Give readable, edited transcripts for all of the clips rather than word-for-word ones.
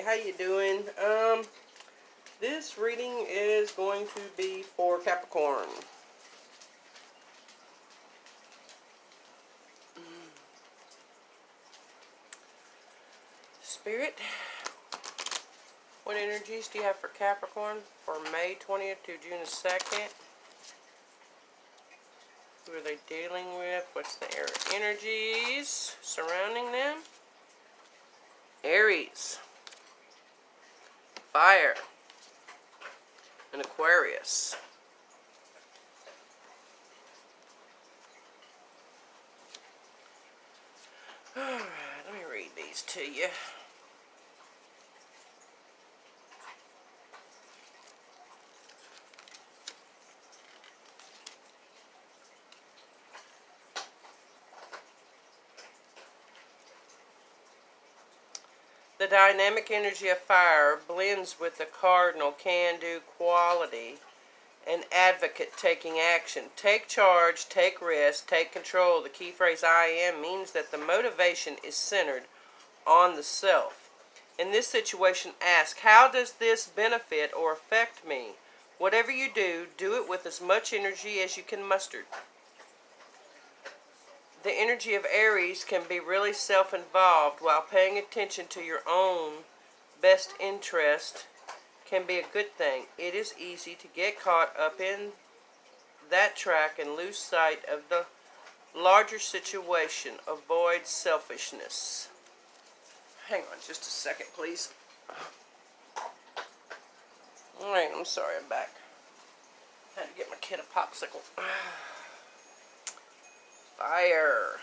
how you doing? This reading is going to be for Capricorn. Spirit, what energies do you have for Capricorn for May 20th to June 2nd? Who are they dealing with? What's the energies surrounding them? Aries, Fire, and Aquarius. Alright, let me read these to you. The dynamic energy of fire blends with the cardinal can-do quality, an advocate taking action. Take charge, take risk, take control. The key phrase I am means that the motivation is centered on the self. In this situation, ask, how does this benefit or affect me? Whatever you do, do it with as much energy as you can muster. The energy of Aries can be really self-involved, while paying attention to your own best interest can be a good thing. It is easy to get caught up in that track and lose sight of the larger situation. Avoid selfishness. Hang on just a second, please. Alright, I'm sorry, I'm back. I had to get my kid a popsicle. Fire.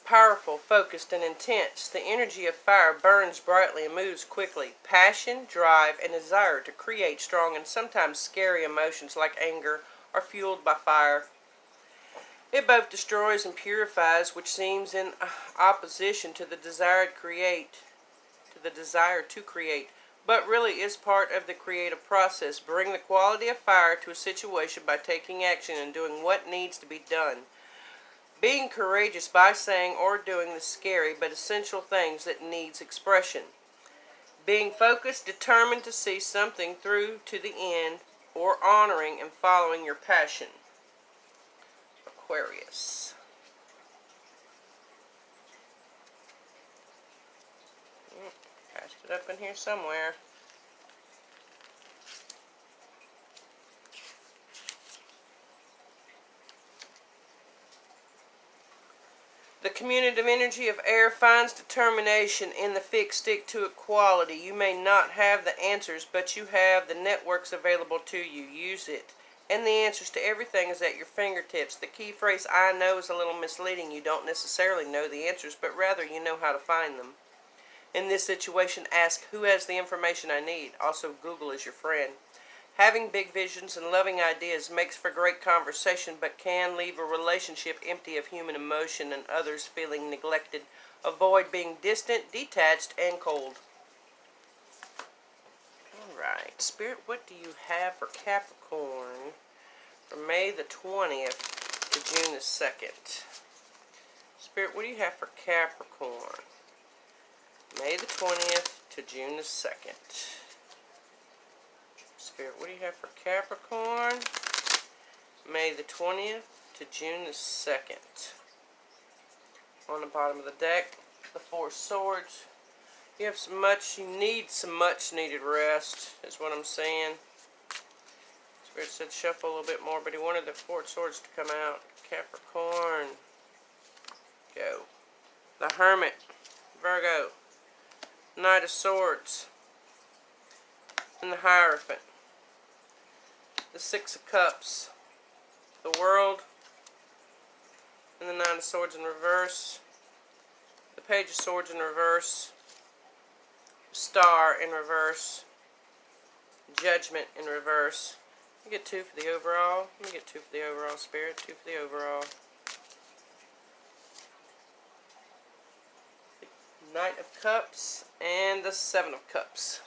Powerful, focused, and intense. The energy of fire burns brightly and moves quickly. Passion, drive, and desire to create strong and sometimes scary emotions like anger are fueled by fire. It both destroys and purifies, which seems in opposition to the desire to create, but really is part of the creative process. Bring the quality of fire to a situation by taking action and doing what needs to be done. Being courageous by saying or doing the scary but essential things that needs expression. Being focused, determined to see something through to the end, or honoring and following your passion. Aquarius. Passed it up in here somewhere. The communicative energy of air finds determination in the fixed stick-to-it quality. You may not have the answers, but you have the networks available to you. Use it. And the answers to everything is at your fingertips. The key phrase, I know, is a little misleading. You don't necessarily know the answers, but rather you know how to find them. In this situation, ask, who has the information I need? Also, Google is your friend. Having big visions and loving ideas makes for great conversation, but can leave a relationship empty of human emotion and others feeling neglected. Avoid being distant, detached, and cold. Alright, Spirit, what do you have for Capricorn for May the 20th to June the 2nd? Spirit, what do you have for Capricorn? May the 20th to June the 2nd. Spirit, what do you have for Capricorn? May the 20th to June the 2nd. On the bottom of the deck, the Four Swords. You need some much needed rest, is what I'm saying. Spirit said shuffle a little bit more, but he wanted the Four Swords to come out. Capricorn. Go. The Hermit. Virgo. Knight of Swords. And the Hierophant. The Six of Cups. The World. And the Nine of Swords in reverse. The Page of Swords in reverse. Star in reverse. Judgment in reverse. Let me get 2 for the overall. Let me get 2 for the overall, Spirit. 2 for the overall. The Knight of Cups and the Seven of Cups.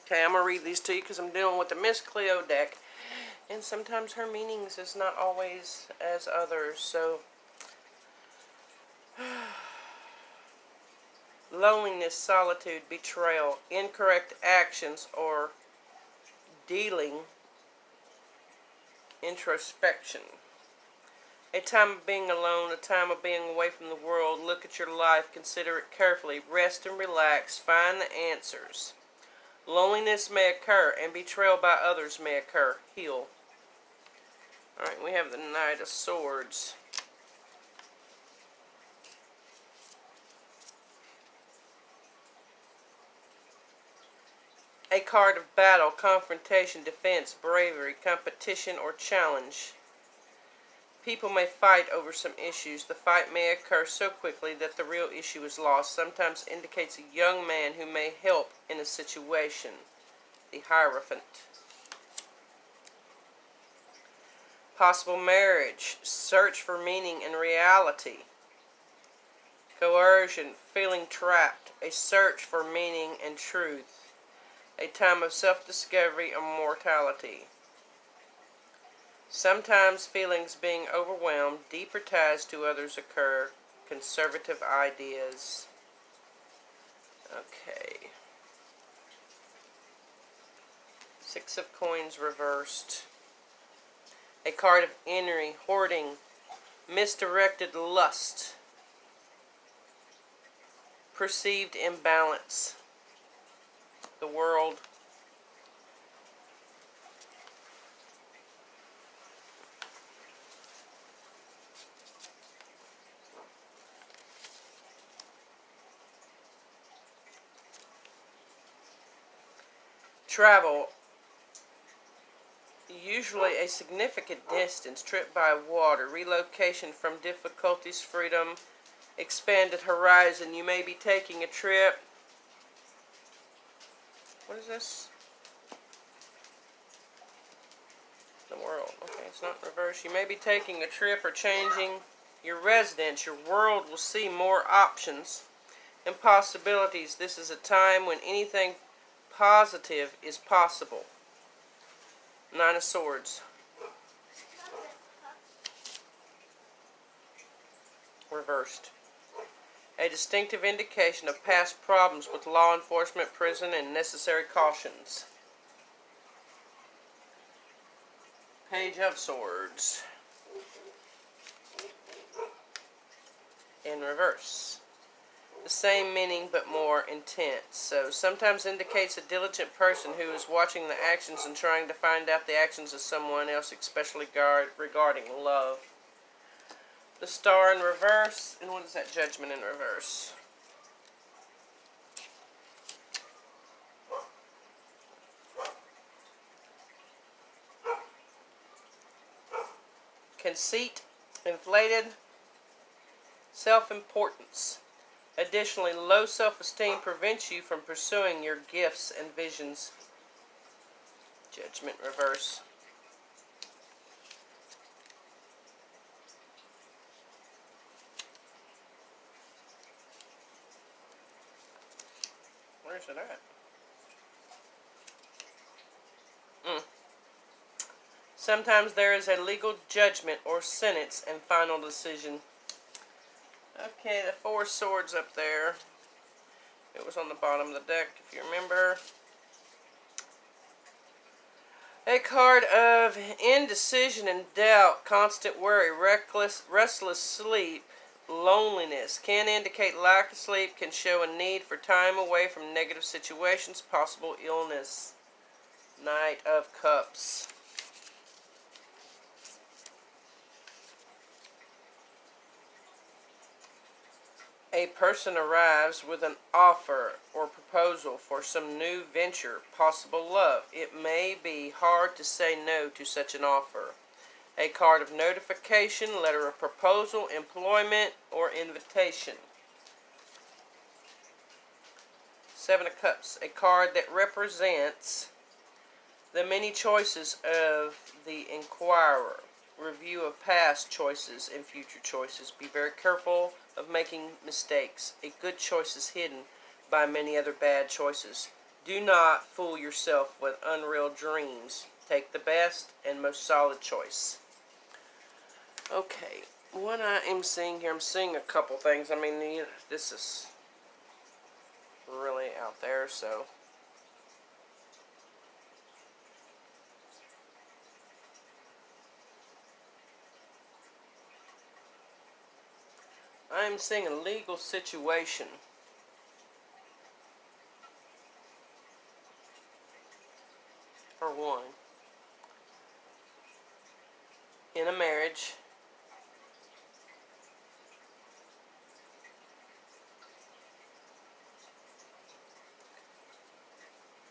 Okay, I'm going to read these to you because I'm dealing with the Miss Cleo deck. And sometimes her meanings is not always as others. So, loneliness, solitude, betrayal, incorrect actions, or dealing, introspection. A time of being alone, a time of being away from the world. Look at your life, consider it carefully, rest and relax, find the answers. Loneliness may occur, and betrayal by others may occur. Heal. Alright, we have the Knight of Swords. A card of battle, confrontation, defense, bravery, competition, or challenge. People may fight over some issues. The fight may occur so quickly that the real issue is lost. Sometimes indicates a young man who may help in a situation. The Hierophant. Possible marriage. Search for meaning and reality. Coercion. Feeling trapped. A search for meaning and truth. A time of self-discovery and mortality. Sometimes feelings being overwhelmed, deeper ties to others occur, conservative ideas. Okay. Six of Coins reversed. A card of envy, hoarding, misdirected lust, perceived imbalance. The World. Travel. Usually a significant distance, trip by water, relocation from difficulties, freedom, expanded horizon. You may be taking a trip. What is this? The World. Okay, it's not in reverse. You may be taking a trip or changing your residence. Your world will see more options and possibilities. This is a time when anything positive is possible. Nine of Swords. Reversed. A distinctive indication of past problems with law enforcement, prison, and necessary cautions. Page of Swords. In reverse. The same meaning but more intense. So sometimes indicates a diligent person who is watching the actions and trying to find out the actions of someone else, especially regarding love. The Star in reverse. And what is that? Judgment in reverse. Conceit, inflated self-importance. Additionally, low self-esteem prevents you from pursuing your gifts and visions. Judgment reverse. Where's it at? Sometimes there is a legal judgment or sentence and final decision. Okay, the Four of Swords up there. It was on the bottom of the deck, if you remember. A card of indecision and doubt, constant worry, restless sleep, loneliness. Can indicate lack of sleep, can show a need for time away from negative situations, possible illness. Knight of Cups. A person arrives with an offer or proposal for some new venture, possible love. It may be hard to say no to such an offer. A card of notification, letter of proposal, employment, or invitation. Seven of Cups, a card that represents the many choices of the inquirer. Review of past choices and future choices. Be very careful of making mistakes. A good choice is hidden by many other bad choices. Do not fool yourself with unreal dreams. Take the best and most solid choice. Okay, what I am seeing here, I'm seeing a couple things. I mean, this is really out there, so. I am seeing a legal situation. For one. In a marriage.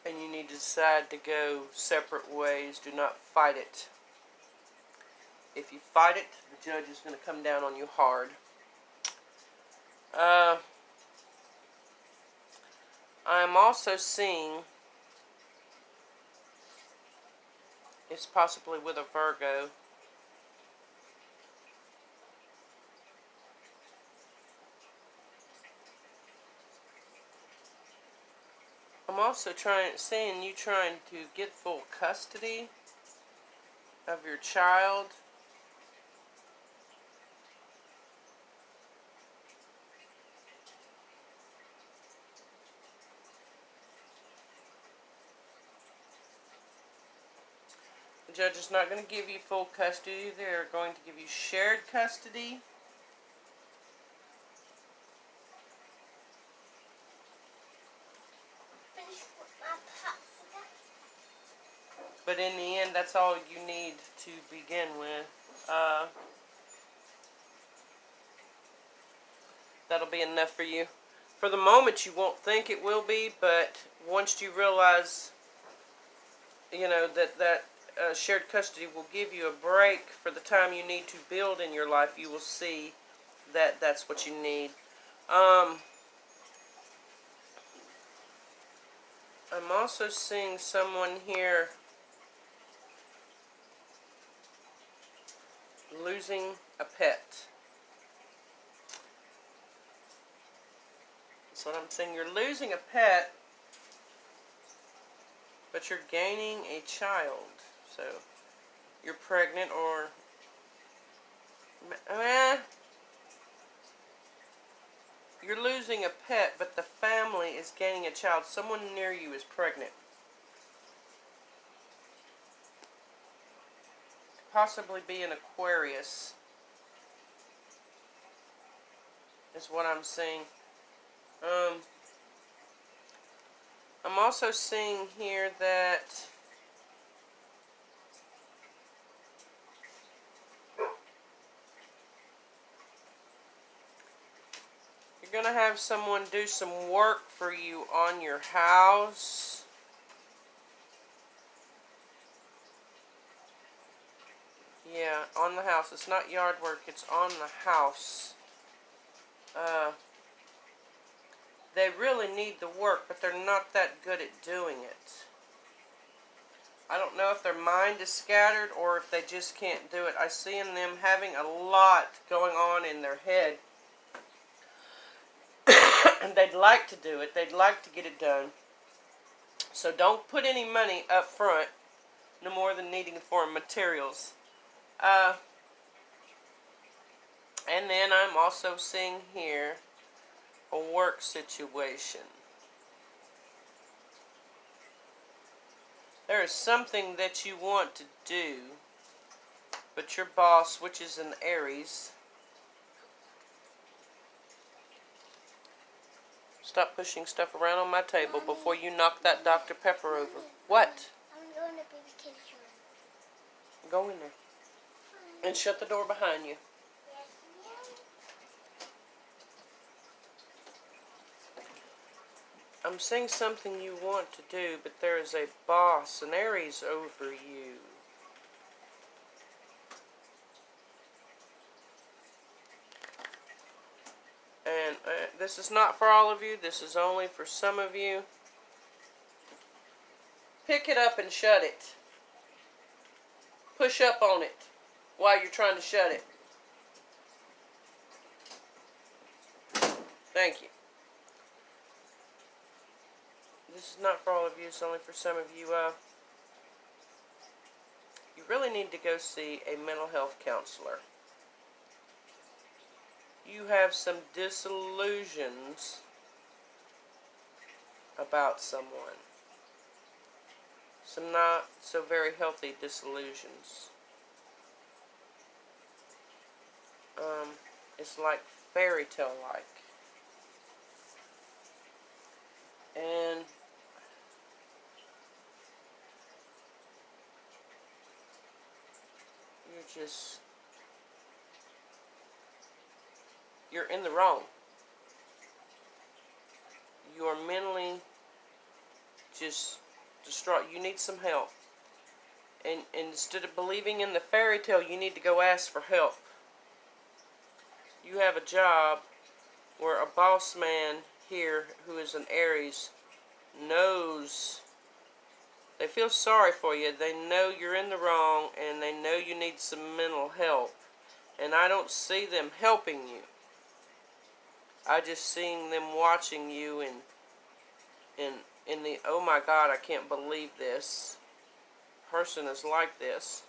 And you need to decide to go separate ways. Do not fight it. If you fight it, the judge is going to come down on you hard. I'm also seeing, it's possibly with a Virgo, I'm also seeing you trying to get full custody of your child. The judge is not going to give you full custody. They're going to give you shared custody. But in the end, that's all you need to begin with. That'll be enough for you. For the moment, you won't think it will be, but once you realize, you know, that shared custody will give you a break for the time you need to build in your life, you will see that that's what you need. I'm also seeing someone here losing a pet. That's what I'm saying. You're losing a pet, but you're gaining a child. So you're pregnant, or you're losing a pet, but the family is gaining a child. Someone near you is pregnant. Possibly be an Aquarius, is what I'm seeing. I'm also seeing here that you're going to have someone do some work for you on your house. Yeah, on the house. It's not yard work, it's on the house. They really need the work, but they're not that good at doing it. I don't know if their mind is scattered or if they just can't do it. I see in them having a lot going on in their head. And they'd like to do it. They'd like to get it done. So don't put any money up front, no more than needing for materials. And then I'm also seeing here a work situation. There is something that you want to do, but your boss, which is an Aries, stop pushing stuff around on my table before you knock that Dr. Pepper over. What? I'm going to baby kitchen. Go in there. And shut the door behind you. I'm seeing something you want to do, but there is a boss, an Aries, over you. And this is not for all of you. This is only for some of you. Pick it up and shut it. Push up on it while you're trying to shut it. Thank you. This is not for all of you. It's only for some of you. you really need to go see a mental health counselor. You have some disillusions about someone. Some not so very healthy disillusions. It's like fairy tale like. And you're in the wrong. You are mentally just distraught. You need some help. And instead of believing in the fairy tale, you need to go ask for help. You have a job where a boss man here who is an Aries knows, they feel sorry for you. They know you're in the wrong and they know you need some mental help. And I don't see them helping you. I just seeing them watching you in the, oh my God, I can't believe this person is like this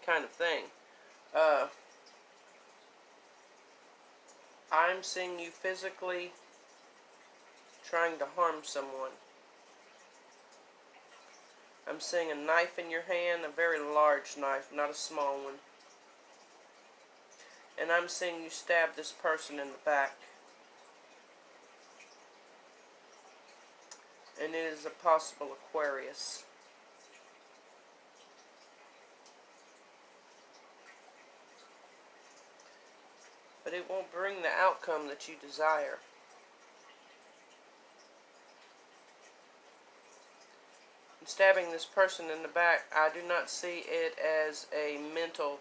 kind of thing. I'm seeing you physically trying to harm someone. I'm seeing a knife in your hand, a very large knife, not a small one. And I'm seeing you stab this person in the back. And it is a possible Aquarius. But it won't bring the outcome that you desire. And stabbing this person in the back, I do not see it as a mental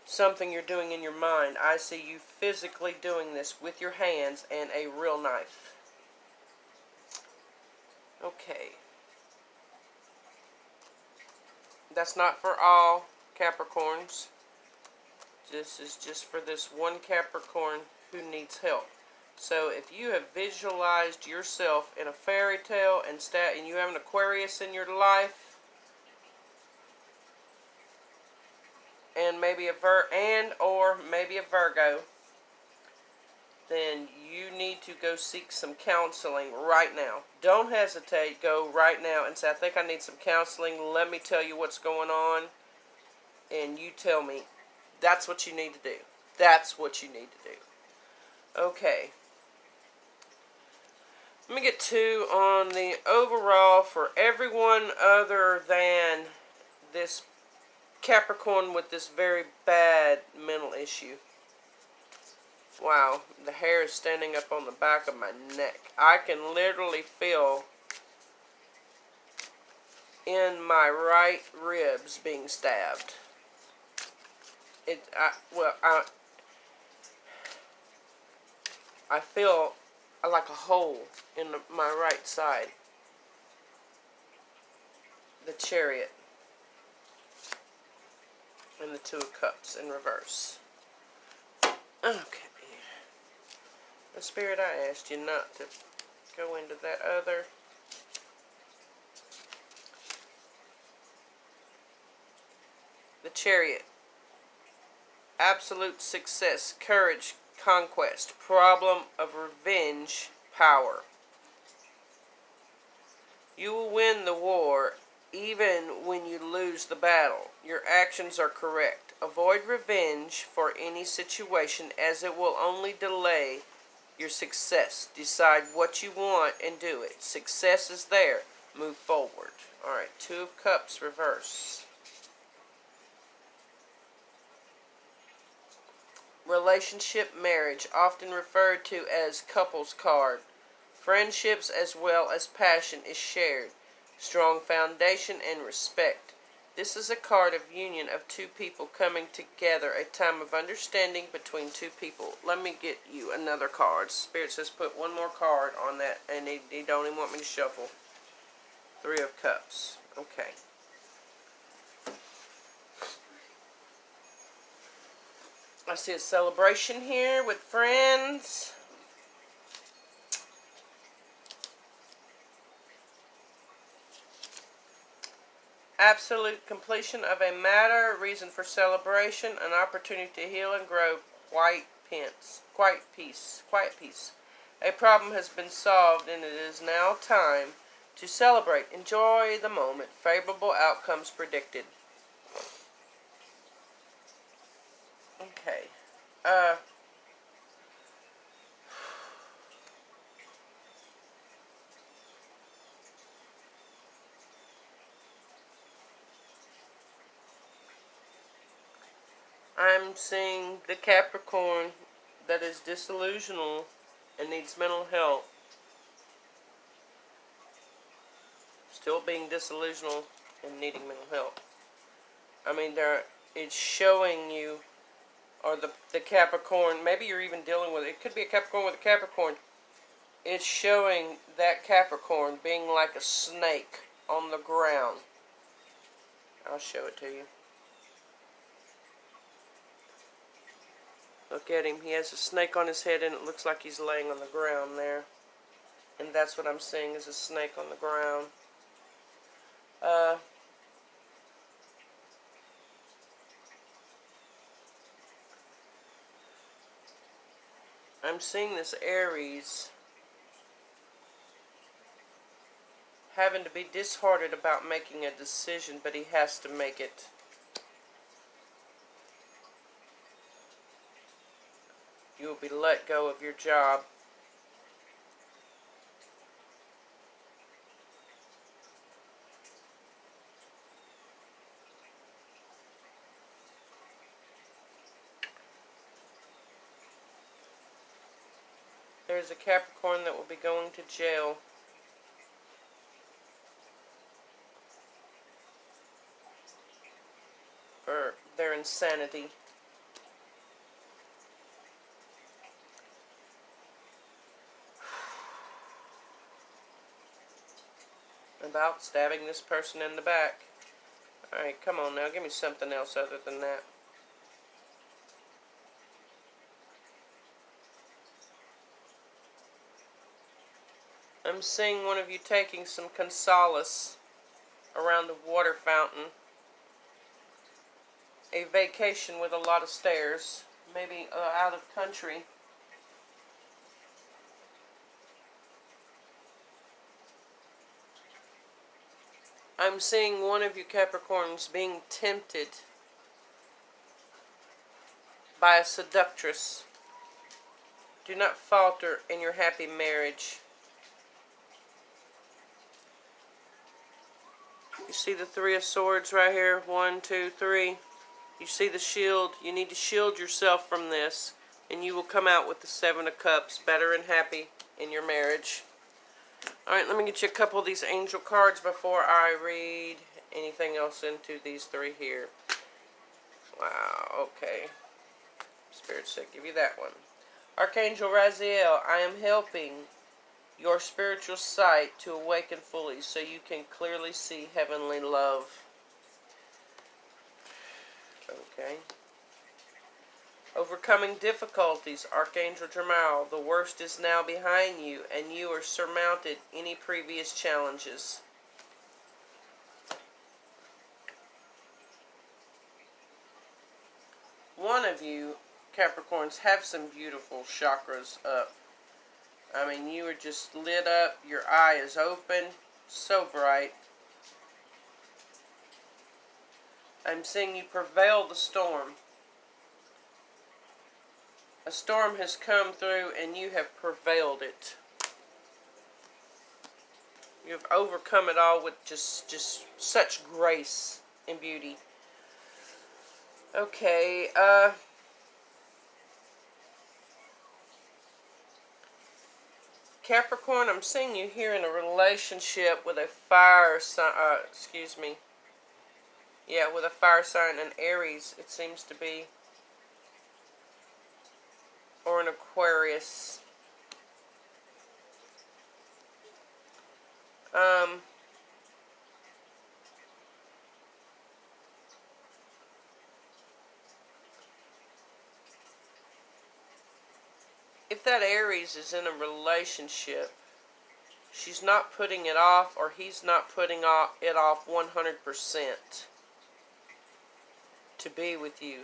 something you're doing in your mind. I see you physically doing this with your hands and a real knife. Okay. That's not for all Capricorns. This is just for this one Capricorn who needs help. So if you have visualized yourself in a fairy tale and you have an Aquarius in your life, and maybe maybe a Virgo, then you need to go seek some counseling right now. Don't hesitate. Go right now and say, I think I need some counseling. Let me tell you what's going on. And you tell me. That's what you need to do. That's what you need to do. Okay. Let me get 2 on the overall for everyone other than this Capricorn with this very bad mental issue. Wow, the hair is standing up on the back of my neck. I can literally feel in my right ribs being stabbed. I feel like a hole in my right side. The Chariot. And the 2 of Cups in reverse. Okay. The Spirit, I asked you not to go into that other. The Chariot. Absolute success, courage, conquest, problem of revenge, power. You will win the war even when you lose the battle. Your actions are correct. Avoid revenge for any situation as it will only delay your success. Decide what you want and do it. Success is there. Move forward. Alright, 2 of Cups, reverse. Relationship, marriage, often referred to as couples card. Friendships as well as passion is shared. Strong foundation and respect. This is a card of union of 2 people coming together, a time of understanding between 2 people. Let me get you another card. Spirit says put 1 more card on that, and he don't even want me to shuffle. 3 of Cups. Okay. I see a celebration here with friends. absolute completion of a matter, reason for celebration, an opportunity to heal and grow, quiet peace. A problem has been solved and it is now time to celebrate. Enjoy the moment. Favorable outcomes predicted. Okay. I'm seeing the Capricorn that is disillusional and needs mental help. Still being disillusional and needing mental help. I mean, it's showing you, or the Capricorn, maybe you're even dealing with, it could be a Capricorn with a Capricorn. It's showing that Capricorn being like a snake on the ground. I'll show it to you. Look at him. He has a snake on his head and it looks like he's laying on the ground there. And that's what I'm seeing, is a snake on the ground. I'm seeing this Aries having to be disheartened about making a decision, but he has to make it. You will be let go of your job. There's a Capricorn that will be going to jail for their insanity. About stabbing this person in the back. Alright, come on now, give me something else other than that. I'm seeing one of you taking some solace around the water fountain. A vacation with a lot of stairs. Maybe out of country. I'm seeing one of you Capricorns being tempted by a seductress. Do not falter in your happy marriage. You see the Three of Swords right here? 1, 2, 3. You see the shield. You need to shield yourself from this, and you will come out with the Seven of Cups, better and happy in your marriage. Alright, let me get you a couple of these angel cards before I read anything else into these three here. Wow, okay. Spirit said, give you that one. Archangel Raziel, I am helping your spiritual sight to awaken fully so you can clearly see heavenly love. Okay. Overcoming difficulties, Archangel Jermael, the worst is now behind you and you are surmounted any previous challenges. One of you Capricorns have some beautiful chakras up. I mean, you are just lit up, your eye is open, so bright. I'm seeing you prevail the storm. A storm has come through and you have prevailed it. You have overcome it all with just such grace and beauty. Okay, Capricorn, I'm seeing you here in a relationship with a fire sign, with a fire sign, an Aries, it seems to be. Or an Aquarius. If that Aries is in a relationship, She's not putting it off, or he's not putting it off 100% to be with you.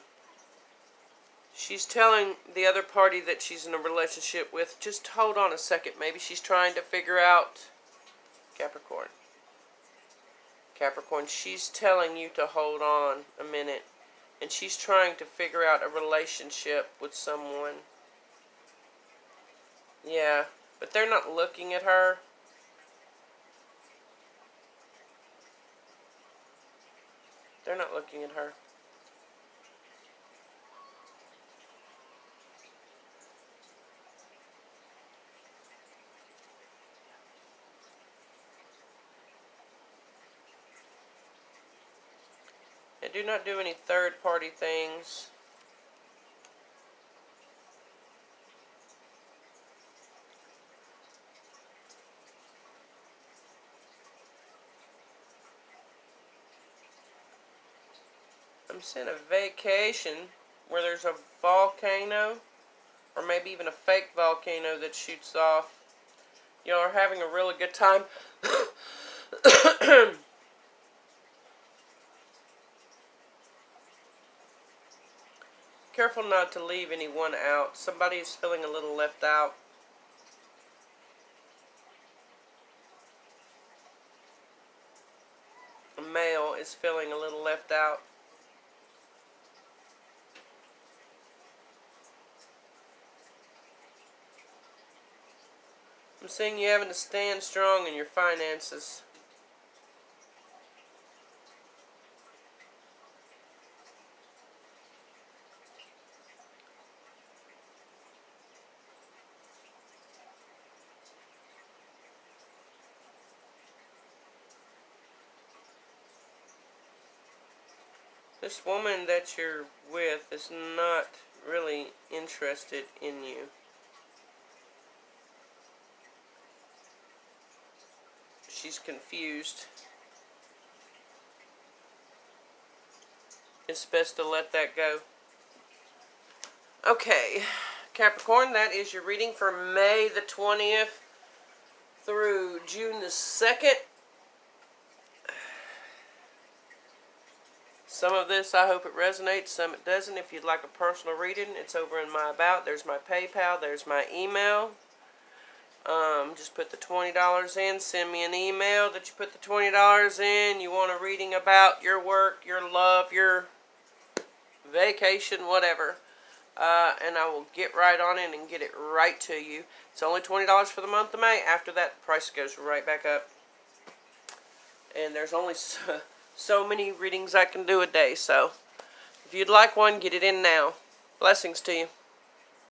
She's telling the other party that she's in a relationship with, just hold on a second. Maybe she's trying to figure out, Capricorn. Capricorn, she's telling you to hold on a minute. And she's trying to figure out a relationship with someone. Yeah, but they're not looking at her. They're not looking at her. And do not do any third-party things. I'm seeing a vacation where there's a volcano, or maybe even a fake volcano that shoots off. Y'all are having a really good time. Careful not to leave anyone out. Somebody is feeling a little left out. A male is feeling a little left out. I'm seeing you having to stand strong in your finances. This woman that you're with is not really interested in you. She's confused. It's best to let that go. Okay, Capricorn, that is your reading for May the 20th through June the 2nd. Some of this, I hope it resonates, some it doesn't. If you'd like a personal reading, it's over in my About. There's my PayPal, there's my email. Just put the $20 in, send me an email that you put the $20 in. You want a reading about your work, your love, your vacation, whatever. And I will get right on it and get it right to you. It's only $20 for the month of May. After that, the price goes right back up. And there's only so many readings I can do a day. So if you'd like one, get it in now. Blessings to you.